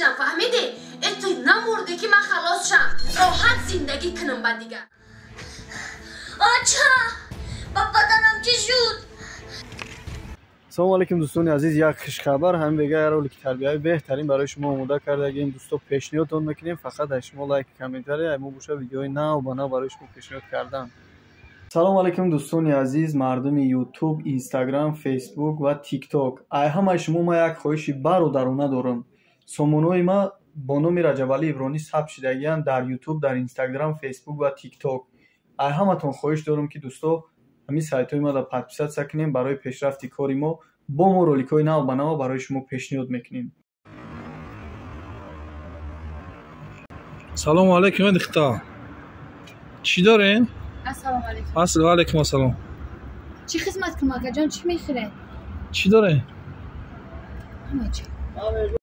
شم فهمیدی؟ تو نمرده که من خلاص شم راحت زندگی کنم با دیگه. آچا با بدنم چی شد؟ سلام علیکم دوستان عزیز، یک خوش خبر هم بگه رولی که تربیت بهترین برای شما آماده کرده. اگه این دوستا پیشنهادتون میکنیم فقط از شما لایک کامنت ایمو باشه ویدیوی نو با نو برای شما پیشنهاد کردم. سلام علیکم دوستان عزیز، مردم یوتیوب، اینستاگرام، فیسبوک و تیک توک. ای همه شما ما یک خواهش برادرانه دارم. سامانه‌ی ما با نام رجب علی عبرانی ثبت شدگی‌اند در یوتیوب، در اینستاگرام، فیسبوک و تیک توک. ای همتون خواهش دارم که دوستا همین سایت‌های ما را پادپیسات سکنیم برای پیشرفت کاری ما. با ما رولیک‌های نو با نو برای شما پیشنهاد میکنیم. سلام علیکم دختر، چی دارین؟ السلام علیکم. السلام علیکم. السلام. چی خدمت کنم آقا جان؟ چی میخوره؟ چی داره؟ همه چی.